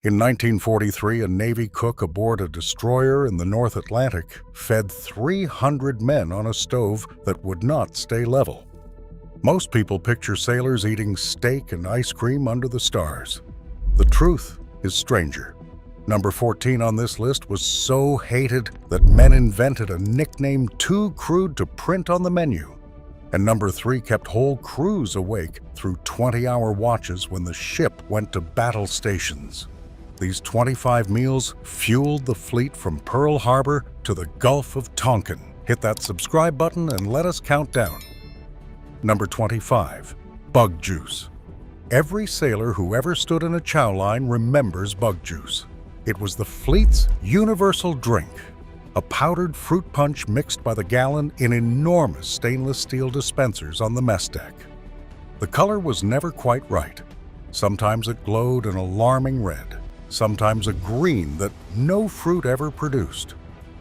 In 1943, a Navy cook aboard a destroyer in the North Atlantic fed 300 men on a stove that would not stay level. Most people picture sailors eating steak and ice cream under the stars. The truth is stranger. Number 14 on this list was so hated that men invented a nickname too crude to print on the menu. And number 3 kept whole crews awake through 20-hour watches when the ship went to battle stations. These 25 meals fueled the fleet from Pearl Harbor to the Gulf of Tonkin. Hit that subscribe button and let us count down. Number 25, bug juice. Every sailor who ever stood in a chow line remembers bug juice. It was the fleet's universal drink, a powdered fruit punch mixed by the gallon in enormous stainless steel dispensers on the mess deck. The color was never quite right. Sometimes it glowed an alarming red, sometimes a green that no fruit ever produced.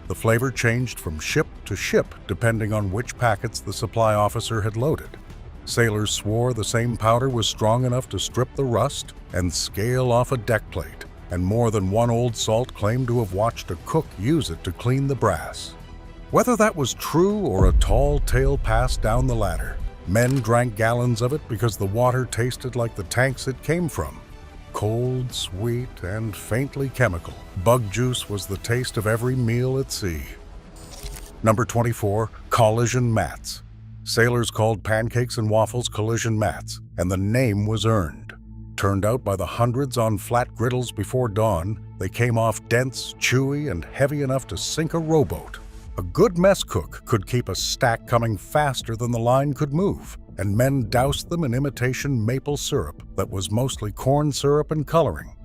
The flavor changed from ship to ship depending on which packets the supply officer had loaded. Sailors swore the same powder was strong enough to strip the rust and scale off a deck plate, and more than one old salt claimed to have watched a cook use it to clean the brass. Whether that was true or a tall tale passed down the ladder, men drank gallons of it because the water tasted like the tanks it came from. Cold, sweet, and faintly chemical, bug juice was the taste of every meal at sea. Number 24, collision mats. Sailors called pancakes and waffles collision mats, and the name was earned. Turned out by the hundreds on flat griddles before dawn, they came off dense, chewy, and heavy enough to sink a rowboat. A good mess cook could keep a stack coming faster than the line could move, and men doused them in imitation maple syrup that was mostly corn syrup and coloring.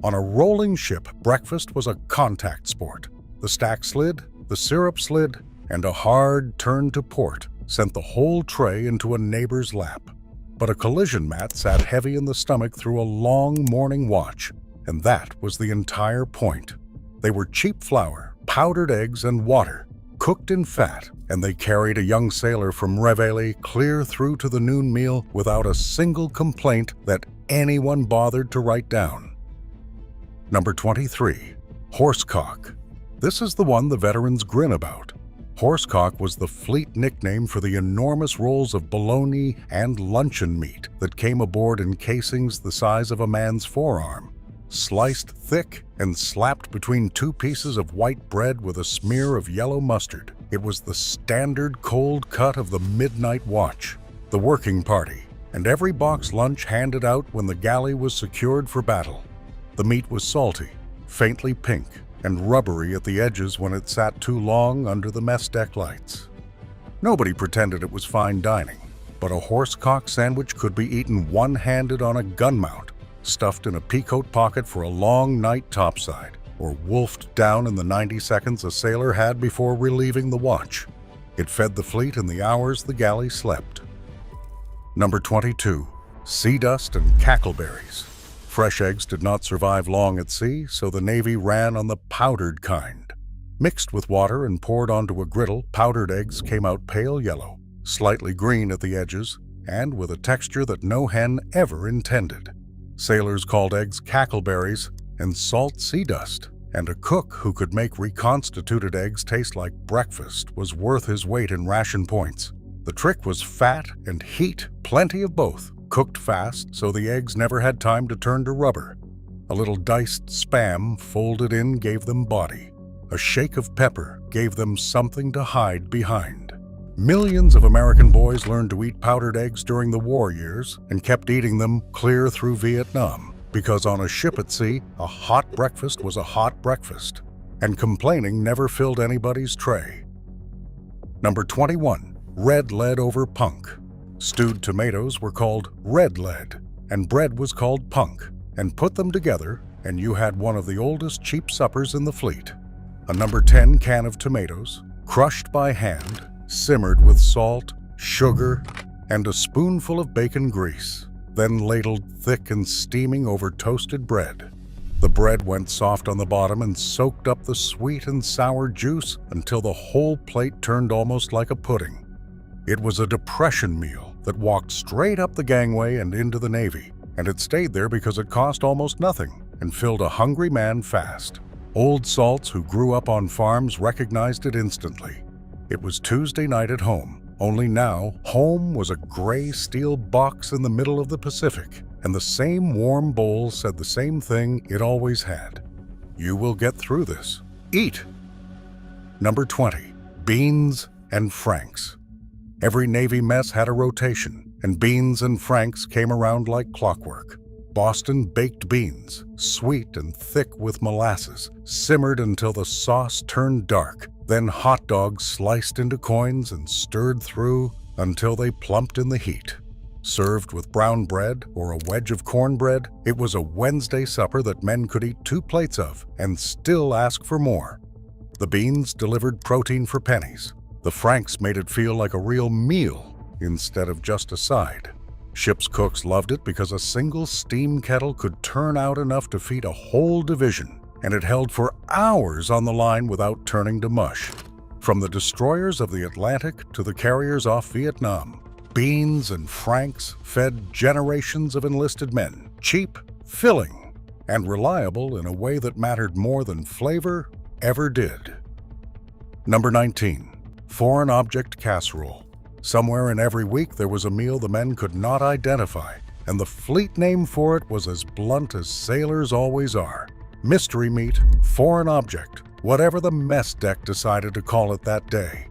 On a rolling ship, breakfast was a contact sport. The stack slid, the syrup slid, and a hard turn to port sent the whole tray into a neighbor's lap. But a collision mat sat heavy in the stomach through a long morning watch, and that was the entire point. They were cheap flour, powdered eggs, and water, cooked in fat, and they carried a young sailor from Reveille clear through to the noon meal without a single complaint that anyone bothered to write down. Number 23, horsecock. This is the one the veterans grin about. Horsecock was the fleet nickname for the enormous rolls of bologna and luncheon meat that came aboard in casings the size of a man's forearm, sliced thick and slapped between two pieces of white bread with a smear of yellow mustard. It was the standard cold cut of the midnight watch, the working party, and every box lunch handed out when the galley was secured for battle. The meat was salty, faintly pink, and rubbery at the edges when it sat too long under the mess deck lights. Nobody pretended it was fine dining, but a horsecock sandwich could be eaten one-handed on a gun mount, stuffed in a peacoat pocket for a long night topside, or wolfed down in the 90 seconds a sailor had before relieving the watch. It fed the fleet in the hours the galley slept. Number 22, sea dust and cackleberries. Fresh eggs did not survive long at sea, so the Navy ran on the powdered kind. Mixed with water and poured onto a griddle, powdered eggs came out pale yellow, slightly green at the edges, and with a texture that no hen ever intended. Sailors called eggs cackleberries and salt sea dust, and a cook who could make reconstituted eggs taste like breakfast was worth his weight in ration points. The trick was fat and heat, plenty of both, cooked fast so the eggs never had time to turn to rubber. A little diced Spam folded in gave them body. A shake of pepper gave them something to hide behind. Millions of American boys learned to eat powdered eggs during the war years and kept eating them clear through Vietnam, because on a ship at sea, a hot breakfast was a hot breakfast, and complaining never filled anybody's tray. Number 21, red lead over punk. Stewed tomatoes were called red lead, and bread was called punk, and put them together, and you had one of the oldest cheap suppers in the fleet. A number 10 can of tomatoes, crushed by hand, simmered with salt, sugar, and a spoonful of bacon grease, then ladled thick and steaming over toasted bread. The bread went soft on the bottom and soaked up the sweet and sour juice until the whole plate turned almost like a pudding. It was a depression meal that walked straight up the gangway and into the Navy, and it stayed there because it cost almost nothing. and filled a hungry man fast. Old salts who grew up on farms recognized it instantly. It was Tuesday night at home, only now home was a gray steel box in the middle of the Pacific, and the same warm bowl said the same thing it always had. You will get through this. Eat! Number 20. Beans and Franks. Every Navy mess had a rotation, and beans and Franks came around like clockwork. Boston baked beans, sweet and thick with molasses, simmered until the sauce turned dark, then hot dogs sliced into coins and stirred through until they plumped in the heat. Served with brown bread or a wedge of cornbread, it was a Wednesday supper that men could eat 2 plates of and still ask for more. The beans delivered protein for pennies. The Franks made it feel like a real meal instead of just a side. Ship's cooks loved it because a single steam kettle could turn out enough to feed a whole division, and it held for hours on the line without turning to mush. From the destroyers of the Atlantic to the carriers off Vietnam, beans and Franks fed generations of enlisted men, cheap, filling, and reliable in a way that mattered more than flavor ever did. Number 19. Foreign object casserole. Somewhere in every week there was a meal the men could not identify, and the fleet name for it was as blunt as sailors always are. Mystery meat, foreign object, whatever the mess deck decided to call it that day.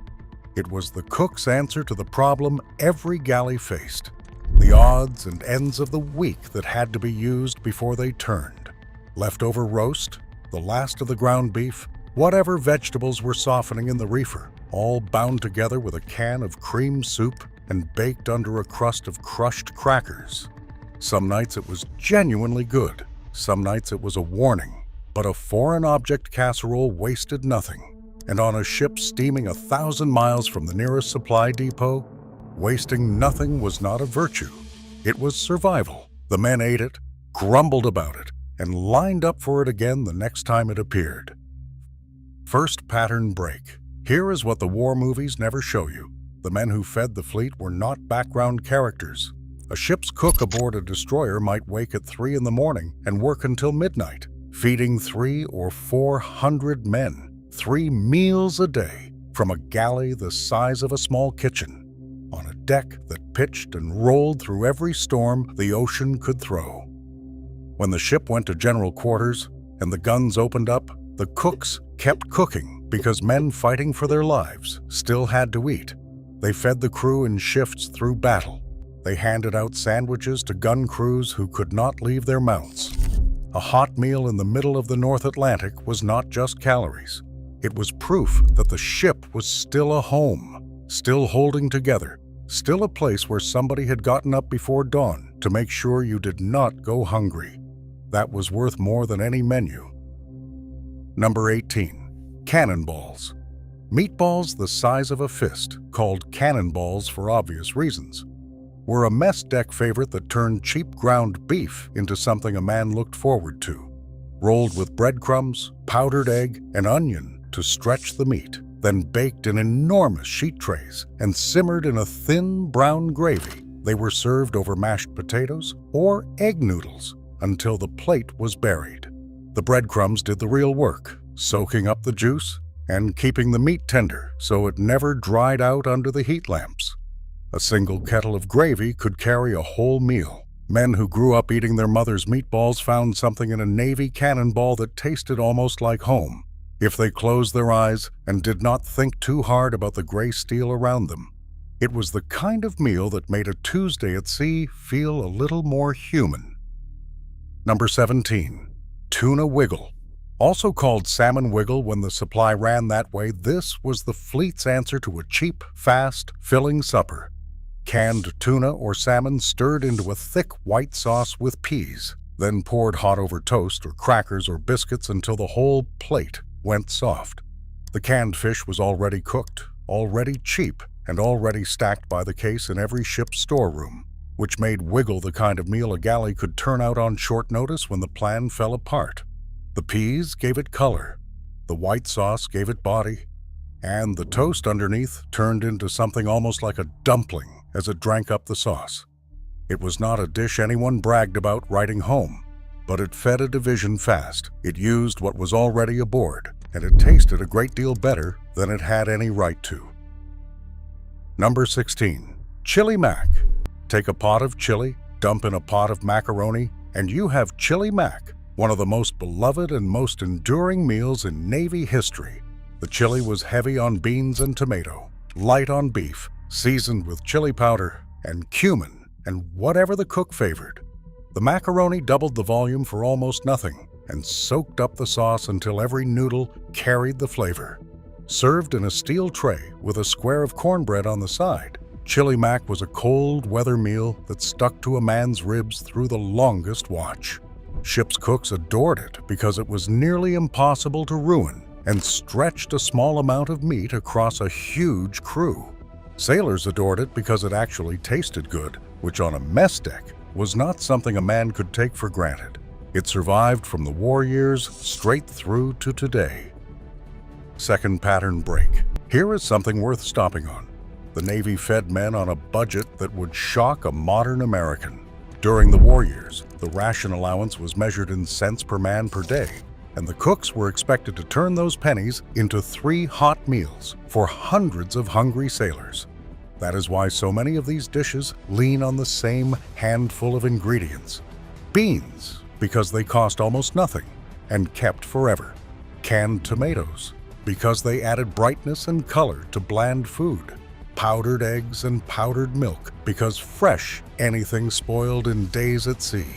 It was the cook's answer to the problem every galley faced, the odds and ends of the week that had to be used before they turned. Leftover roast, the last of the ground beef, whatever vegetables were softening in the reefer, all bound together with a can of cream soup and baked under a crust of crushed crackers. Some nights it was genuinely good, some nights it was a warning, but a foreign object casserole wasted nothing. And on a ship steaming 1,000 miles from the nearest supply depot, wasting nothing was not a virtue. It was survival. The men ate it, grumbled about it, and lined up for it again the next time it appeared. First pattern break. Here is what the war movies never show you. The men who fed the fleet were not background characters. A ship's cook aboard a destroyer might wake at 3 in the morning and work until midnight, feeding 300 or 400 men, 3 meals a day, from a galley the size of a small kitchen, on a deck that pitched and rolled through every storm the ocean could throw. When the ship went to general quarters and the guns opened up, the cooks kept cooking because men fighting for their lives still had to eat. They fed the crew in shifts through battle. They handed out sandwiches to gun crews who could not leave their mounts. A hot meal in the middle of the North Atlantic was not just calories. It was proof that the ship was still a home, still holding together, still a place where somebody had gotten up before dawn to make sure you did not go hungry. That was worth more than any menu. Number 18. Cannonballs. Meatballs the size of a fist, called cannonballs for obvious reasons, were a mess deck favorite that turned cheap ground beef into something a man looked forward to. Rolled with breadcrumbs, powdered egg, and onion to stretch the meat, then baked in enormous sheet trays and simmered in a thin brown gravy. They were served over mashed potatoes or egg noodles until the plate was buried. The breadcrumbs did the real work, soaking up the juice and keeping the meat tender so it never dried out under the heat lamps. A single kettle of gravy could carry a whole meal. Men who grew up eating their mother's meatballs found something in a Navy cannonball that tasted almost like home, if they closed their eyes and did not think too hard about the gray steel around them. It was the kind of meal that made a Tuesday at sea feel a little more human. Number 17. Tuna wiggle. Also called salmon wiggle when the supply ran that way, this was the fleet's answer to a cheap, fast, filling supper. Canned tuna or salmon stirred into a thick white sauce with peas, then poured hot over toast or crackers or biscuits until the whole plate went soft. The canned fish was already cooked, already cheap, and already stacked by the case in every ship's storeroom, which made wiggle the kind of meal a galley could turn out on short notice when the plan fell apart. The peas gave it color, the white sauce gave it body, and the toast underneath turned into something almost like a dumpling as it drank up the sauce. It was not a dish anyone bragged about writing home. but it fed a division fast. It used what was already aboard, and it tasted a great deal better than it had any right to. Number 16. Chili Mac. Take a pot of chili, dump in a pot of macaroni, and you have Chili Mac, one of the most beloved and most enduring meals in Navy history. The chili was heavy on beans and tomato, light on beef, seasoned with chili powder and cumin and whatever the cook favored. The macaroni doubled the volume for almost nothing and soaked up the sauce until every noodle carried the flavor. Served in a steel tray with a square of cornbread on the side, Chili Mac was a cold weather meal that stuck to a man's ribs through the longest watch. Ship's cooks adored it because it was nearly impossible to ruin and stretched a small amount of meat across a huge crew. Sailors adored it because it actually tasted good, which on a mess deck was not something a man could take for granted. It survived from the war years straight through to today. Second pattern break. Here is something worth stopping on. The Navy fed men on a budget that would shock a modern American. During the war years, the ration allowance was measured in cents per man per day, and the cooks were expected to turn those pennies into 3 hot meals for hundreds of hungry sailors. That is why so many of these dishes lean on the same handful of ingredients. Beans, because they cost almost nothing and kept forever. Canned tomatoes, because they added brightness and color to bland food. Powdered eggs and powdered milk, because fresh anything spoiled in days at sea.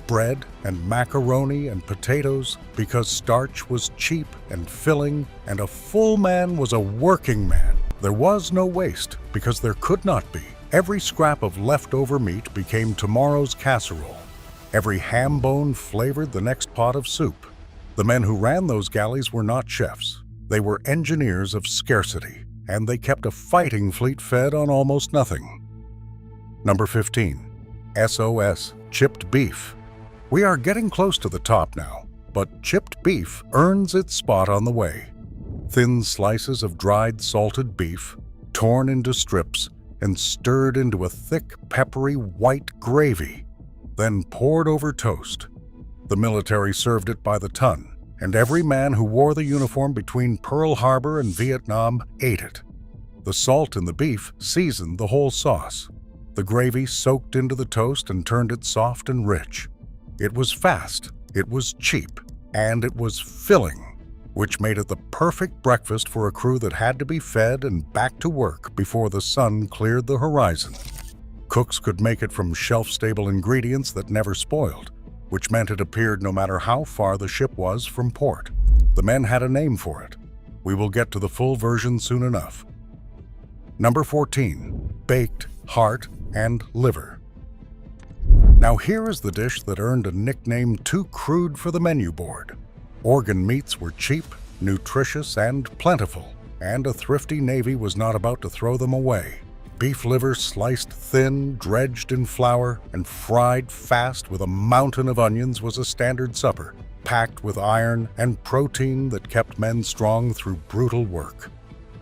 Bread and macaroni and potatoes, because starch was cheap and filling, and a full man was a working man. There was no waste, because there could not be. Every scrap of leftover meat became tomorrow's casserole. Every ham bone flavored the next pot of soup. The men who ran those galleys were not chefs. They were engineers of scarcity, and they kept a fighting fleet fed on almost nothing. Number 15. SOS, chipped beef. We are getting close to the top now, but chipped beef earns its spot on the way. Thin slices of dried salted beef, torn into strips and stirred into a thick, peppery white gravy, then poured over toast. The military served it by the ton, and every man who wore the uniform between Pearl Harbor and Vietnam ate it. The salt in the beef seasoned the whole sauce. The gravy soaked into the toast and turned it soft and rich. It was fast, it was cheap, and it was filling, which made it the perfect breakfast for a crew that had to be fed and back to work before the sun cleared the horizon. Cooks could make it from shelf-stable ingredients that never spoiled, which meant it appeared no matter how far the ship was from port. The men had a name for it. We will get to the full version soon enough. Number 14. Baked heart and liver. Now here is the dish that earned a nickname too crude for the menu board. Organ meats were cheap, nutritious, and plentiful, and a thrifty Navy was not about to throw them away. Beef liver sliced thin, dredged in flour, and fried fast with a mountain of onions was a standard supper, packed with iron and protein that kept men strong through brutal work.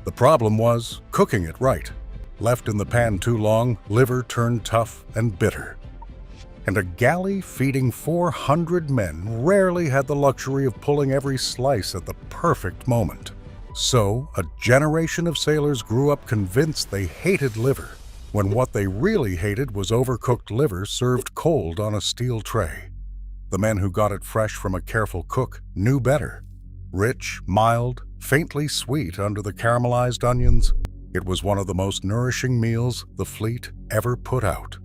The problem was cooking it right. Left in the pan too long, liver turned tough and bitter. And a galley feeding 400 men rarely had the luxury of pulling every slice at the perfect moment. So, a generation of sailors grew up convinced they hated liver, when what they really hated was overcooked liver served cold on a steel tray. The men who got it fresh from a careful cook knew better. Rich, mild, faintly sweet under the caramelized onions, it was one of the most nourishing meals the fleet ever put out.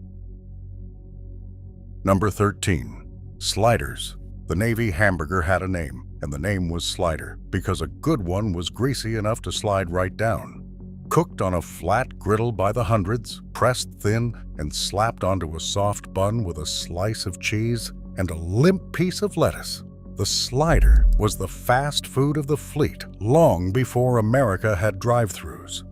Number 13. Sliders. The Navy hamburger had a name, and the name was Slider, because a good one was greasy enough to slide right down. Cooked on a flat griddle by the hundreds, pressed thin, and slapped onto a soft bun with a slice of cheese and a limp piece of lettuce. The Slider was the fast food of the fleet long before America had drive-thrus.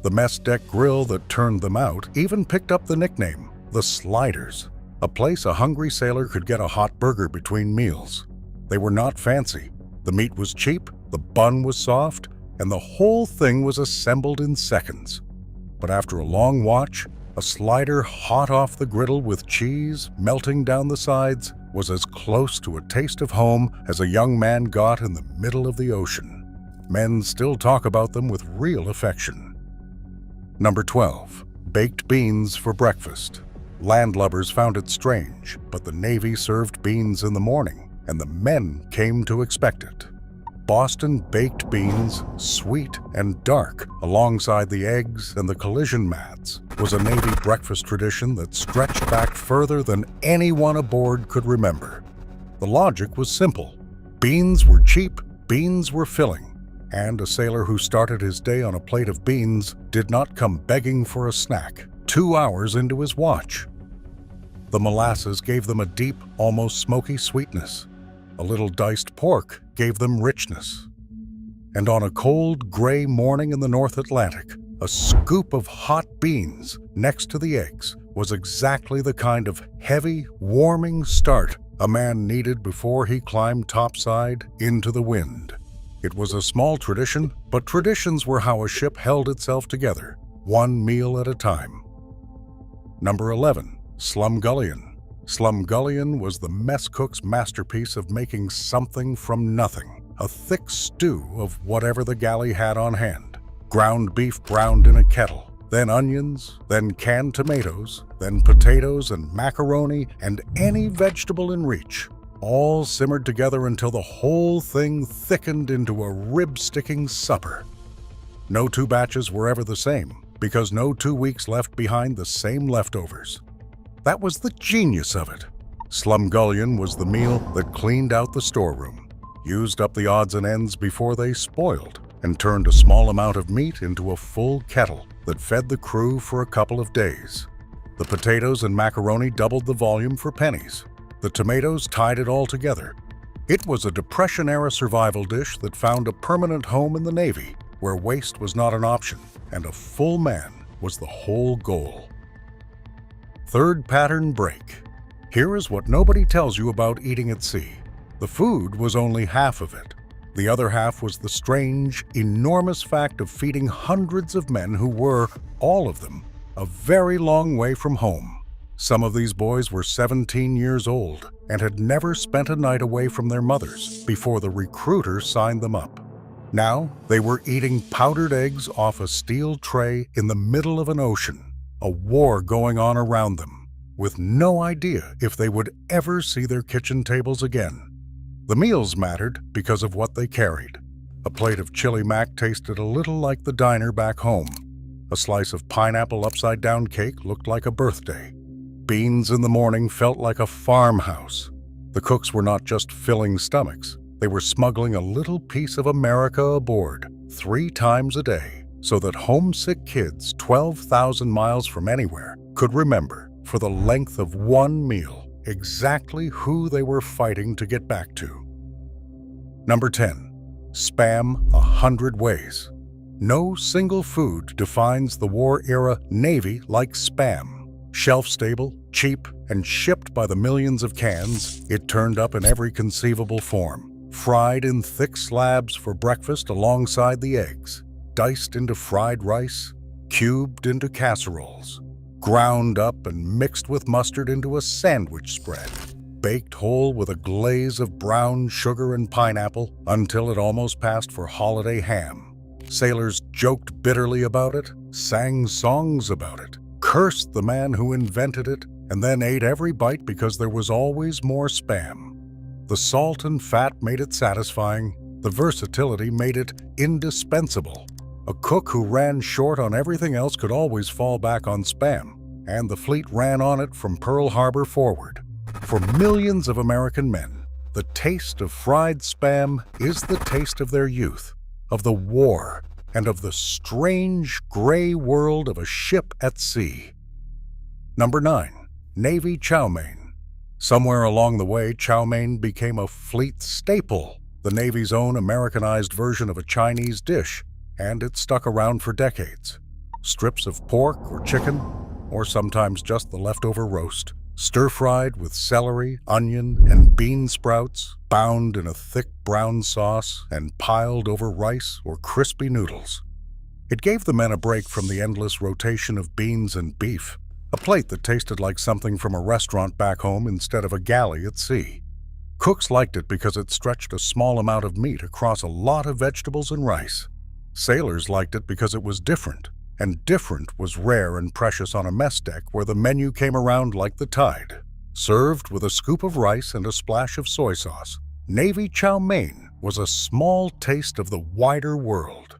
The mess deck grill that turned them out even picked up the nickname, the Sliders, a place a hungry sailor could get a hot burger between meals. They were not fancy. The meat was cheap, the bun was soft, and the whole thing was assembled in seconds. But after a long watch, a slider hot off the griddle with cheese melting down the sides was as close to a taste of home as a young man got in the middle of the ocean. Men still talk about them with real affection. Number 12. Baked beans for breakfast. Landlubbers found it strange, but the Navy served beans in the morning, and the men came to expect it. Boston baked beans, sweet and dark, alongside the eggs and the collision mats, was a Navy breakfast tradition that stretched back further than anyone aboard could remember. The logic was simple. Beans were cheap, beans were filling, and a sailor who started his day on a plate of beans did not come begging for a snack 2 hours into his watch. The molasses gave them a deep, almost smoky sweetness. A little diced pork gave them richness. And on a cold, gray morning in the North Atlantic, a scoop of hot beans next to the eggs was exactly the kind of heavy, warming start a man needed before he climbed topside into the wind. It was a small tradition, but traditions were how a ship held itself together, one meal at a time. Number 11. Slumgullion. Slumgullion was the mess cook's masterpiece of making something from nothing, a thick stew of whatever the galley had on hand. Ground beef browned in a kettle, then onions, then canned tomatoes, then potatoes and macaroni and any vegetable in reach, all simmered together until the whole thing thickened into a rib-sticking supper. No two batches were ever the same, because no 2 weeks left behind the same leftovers. That was the genius of it. Slumgullion was the meal that cleaned out the storeroom, used up the odds and ends before they spoiled, and turned a small amount of meat into a full kettle that fed the crew for a couple of days. The potatoes and macaroni doubled the volume for pennies. The tomatoes tied it all together. It was a Depression-era survival dish that found a permanent home in the Navy, where waste was not an option, and a full man was the whole goal. Third pattern break. Here is what nobody tells you about eating at sea. The food was only half of it. The other half was the strange, enormous fact of feeding hundreds of men who were, all of them, a very long way from home. Some of these boys were 17 years old and had never spent a night away from their mothers before the recruiter signed them up. Now they were eating powdered eggs off a steel tray in the middle of an ocean, a war going on around them, with no idea if they would ever see their kitchen tables again. The meals mattered because of what they carried. A plate of chili mac tasted a little like the diner back home. A slice of pineapple upside-down cake looked like a birthday. Beans in the morning felt like a farmhouse. The cooks were not just filling stomachs. They were smuggling a little piece of America aboard 3 times a day, so that homesick kids 12,000 miles from anywhere could remember, for the length of one meal, exactly who they were fighting to get back to. Number 10. Spam 100 ways. No single food defines the war-era Navy like Spam. Shelf-stable, cheap, and shipped by the millions of cans, it turned up in every conceivable form. Fried in thick slabs for breakfast alongside the eggs. Diced into fried rice, cubed into casseroles, ground up and mixed with mustard into a sandwich spread, baked whole with a glaze of brown sugar and pineapple until it almost passed for holiday ham. Sailors joked bitterly about it, sang songs about it, cursed the man who invented it, and then ate every bite because there was always more Spam. The salt and fat made it satisfying, the versatility made it indispensable. A cook who ran short on everything else could always fall back on Spam, and the fleet ran on it from Pearl Harbor forward. For millions of American men, the taste of fried Spam is the taste of their youth, of the war, and of the strange, gray world of a ship at sea. Number 9. Navy chow mein. Somewhere along the way, chow mein became a fleet staple, the Navy's own Americanized version of a Chinese dish, and it stuck around for decades. Strips of pork or chicken, or sometimes just the leftover roast, stir-fried with celery, onion, and bean sprouts, bound in a thick brown sauce and piled over rice or crispy noodles. It gave the men a break from the endless rotation of beans and beef, a plate that tasted like something from a restaurant back home instead of a galley at sea. Cooks liked it because it stretched a small amount of meat across a lot of vegetables and rice. Sailors liked it because it was different, and different was rare and precious on a mess deck where the menu came around like the tide. Served with a scoop of rice and a splash of soy sauce, Navy chow mein was a small taste of the wider world.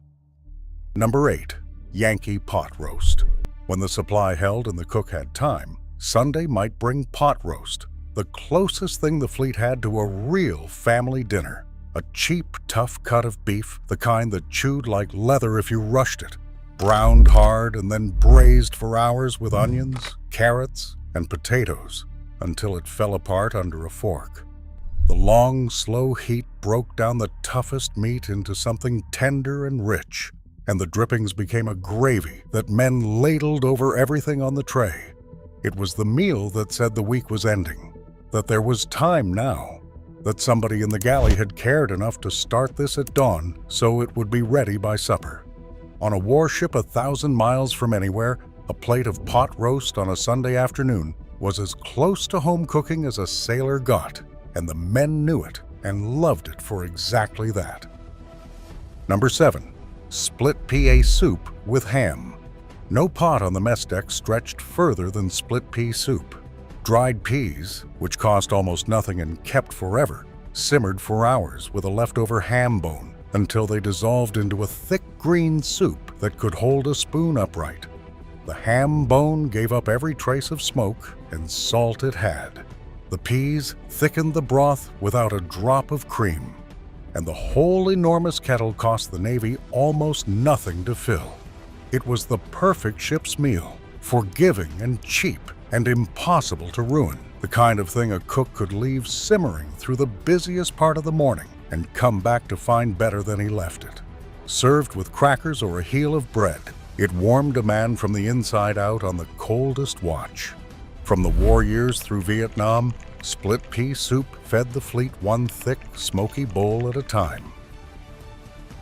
Number 8. Yankee pot roast. When the supply held and the cook had time, Sunday might bring pot roast, the closest thing the fleet had to a real family dinner. A cheap, tough cut of beef, the kind that chewed like leather if you rushed it, browned hard and then braised for hours with onions, carrots, and potatoes until it fell apart under a fork. The long, slow heat broke down the toughest meat into something tender and rich, and the drippings became a gravy that men ladled over everything on the tray. It was the meal that said the week was ending, that there was time now, that somebody in the galley had cared enough to start this at dawn so it would be ready by supper. On a warship 1,000 miles from anywhere, a plate of pot roast on a Sunday afternoon was as close to home cooking as a sailor got, and the men knew it and loved it for exactly that. Number 7. Split pea soup with ham. No pot on the mess deck stretched further than split pea soup. Dried peas, which cost almost nothing and kept forever, simmered for hours with a leftover ham bone until they dissolved into a thick green soup that could hold a spoon upright. The ham bone gave up every trace of smoke and salt it had. The peas thickened the broth without a drop of cream, and the whole enormous kettle cost the Navy almost nothing to fill. It was the perfect ship's meal, forgiving and cheap and impossible to ruin, the kind of thing a cook could leave simmering through the busiest part of the morning and come back to find better than he left it. Served with crackers or a heel of bread, it warmed a man from the inside out on the coldest watch. From the war years through Vietnam, split pea soup fed the fleet one thick, smoky bowl at a time.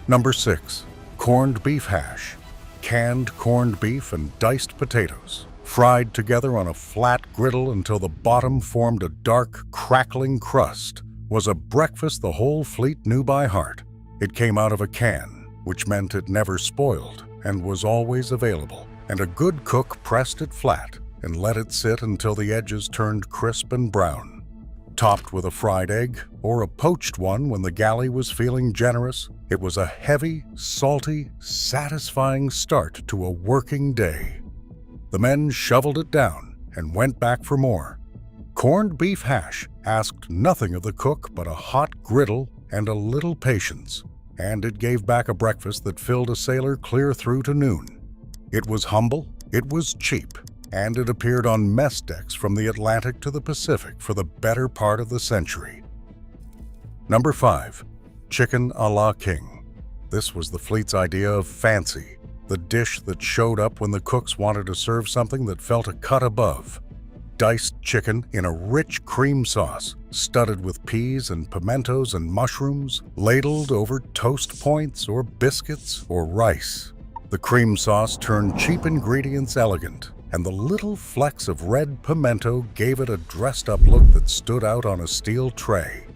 Number 6. Corned beef hash. Canned corned beef and diced potatoes, fried together on a flat griddle until the bottom formed a dark, crackling crust, was a breakfast the whole fleet knew by heart. It came out of a can, which meant it never spoiled and was always available, and a good cook pressed it flat and let it sit until the edges turned crisp and brown. Topped with a fried egg or a poached one when the galley was feeling generous, it was a heavy, salty, satisfying start to a working day. The men shoveled it down and went back for more. Corned beef hash asked nothing of the cook but a hot griddle and a little patience, and it gave back a breakfast that filled a sailor clear through to noon. It was humble, it was cheap, and it appeared on mess decks from the Atlantic to the Pacific for the better part of the century. Number 5. Chicken a la king. This was the fleet's idea of fancy, the dish that showed up when the cooks wanted to serve something that felt a cut above. Diced chicken in a rich cream sauce, studded with peas and pimentos and mushrooms, ladled over toast points or biscuits or rice. The cream sauce turned cheap ingredients elegant, and the little flecks of red pimento gave it a dressed-up look that stood out on a steel tray.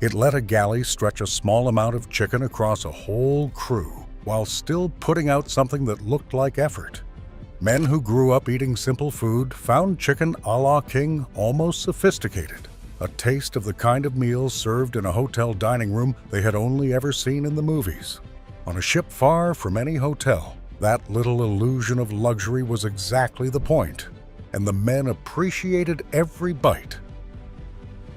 It let a galley stretch a small amount of chicken across a whole crew, while still putting out something that looked like effort. Men who grew up eating simple food found chicken a la king almost sophisticated, a taste of the kind of meal served in a hotel dining room they had only ever seen in the movies. On a ship far from any hotel, that little illusion of luxury was exactly the point, and the men appreciated every bite.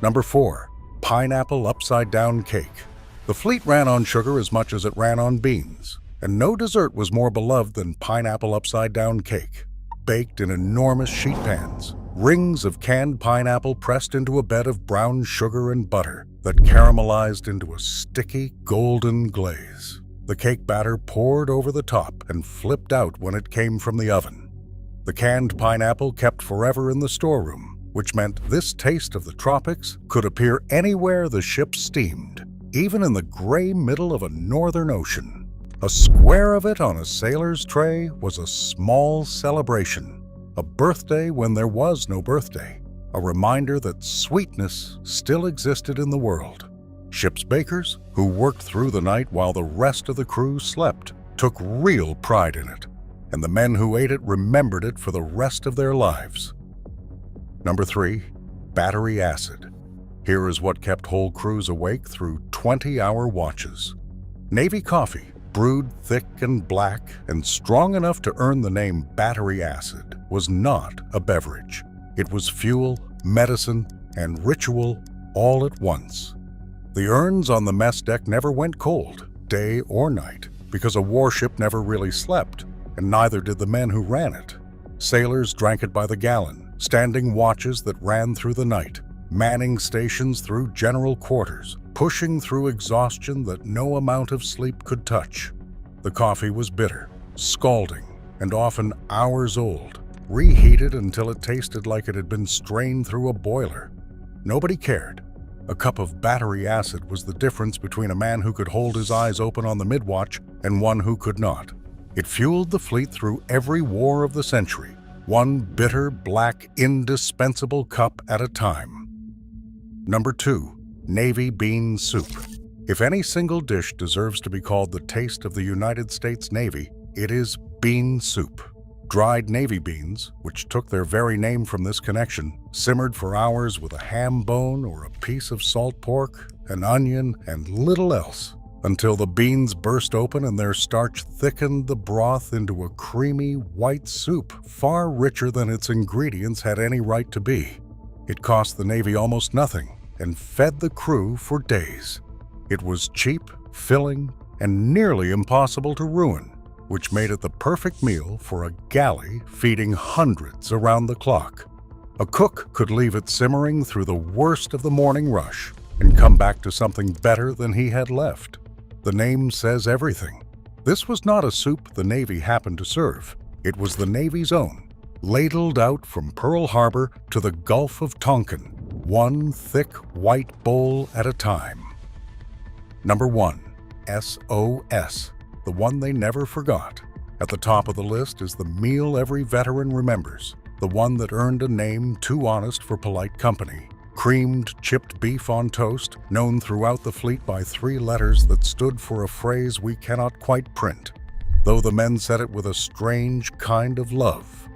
Number 4. Pineapple upside-down cake. The fleet ran on sugar as much as it ran on beans, and no dessert was more beloved than pineapple upside-down cake. Baked in enormous sheet pans, rings of canned pineapple pressed into a bed of brown sugar and butter that caramelized into a sticky, golden glaze. The cake batter poured over the top and flipped out when it came from the oven. The canned pineapple kept forever in the storeroom, which meant this taste of the tropics could appear anywhere the ship steamed, even in the gray middle of a northern ocean. A square of it on a sailor's tray was a small celebration. a birthday when there was no birthday, a reminder that sweetness still existed in the world. Ship's bakers, who worked through the night while the rest of the crew slept, took real pride in it, and the men who ate it remembered it for the rest of their lives. Number 3, battery acid. Here is what kept whole crews awake through 20-hour watches. Navy coffee, brewed thick and black and strong enough to earn the name battery acid, was not a beverage. It was fuel, medicine, and ritual all at once. The urns on the mess deck never went cold, day or night, because a warship never really slept, and neither did the men who ran it. Sailors drank it by the gallon, standing watches that ran through the night, manning stations through general quarters, pushing through exhaustion that no amount of sleep could touch. The coffee was bitter, scalding, and often hours old, reheated until it tasted like it had been strained through a boiler. Nobody cared. A cup of battery acid was the difference between a man who could hold his eyes open on the midwatch and one who could not. It fueled the fleet through every war of the century, one bitter, black, indispensable cup at a time. Number 2, Navy bean soup. If any single dish deserves to be called the taste of the United States Navy, it is bean soup. Dried Navy beans, which took their very name from this connection, simmered for hours with a ham bone or a piece of salt pork, an onion, and little else, until the beans burst open and their starch thickened the broth into a creamy, white soup far richer than its ingredients had any right to be. It cost the Navy almost nothing and fed the crew for days. It was cheap, filling, and nearly impossible to ruin, which made it the perfect meal for a galley feeding hundreds around the clock. A cook could leave it simmering through the worst of the morning rush and come back to something better than he had left. The name says everything. This was not a soup the Navy happened to serve. It was the Navy's own, ladled out from Pearl Harbor to the Gulf of Tonkin, one thick white bowl at a time. Number 1, SOS. The one they never forgot. At the top of the list is the meal every veteran remembers, the one that earned a name too honest for polite company. Creamed chipped beef on toast, known throughout the fleet by 3 letters that stood for a phrase we cannot quite print, though the men said it with a strange kind of love.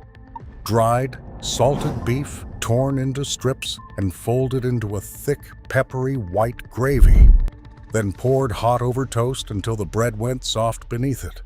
Dried, salted beef torn into strips and folded into a thick, peppery white gravy, then poured hot over toast until the bread went soft beneath it.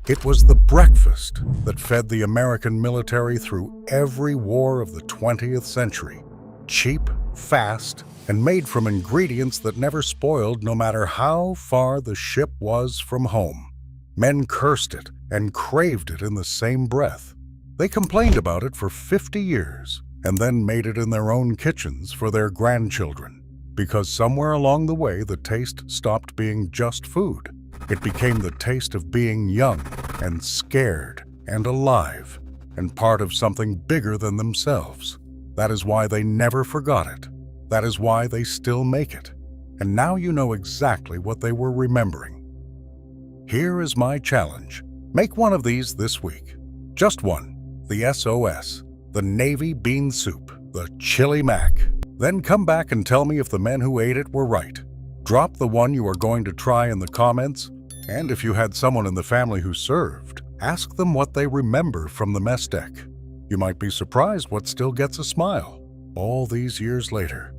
It was the breakfast that fed the American military through every war of the 20th century. Cheap, fast, and made from ingredients that never spoiled no matter how far the ship was from home. Men cursed it and craved it in the same breath. They complained about it for 50 years and then made it in their own kitchens for their grandchildren. Because somewhere along the way, the taste stopped being just food. It became the taste of being young and scared and alive and part of something bigger than themselves. That is why they never forgot it. That is why they still make it. And now you know exactly what they were remembering. Here is my challenge. Make one of these this week. Just one. The SOS, the Navy bean soup, the Chili Mac. Then come back and tell me if the men who ate it were right. Drop the one you are going to try in the comments, and if you had someone in the family who served, ask them what they remember from the mess deck. You might be surprised what still gets a smile all these years later.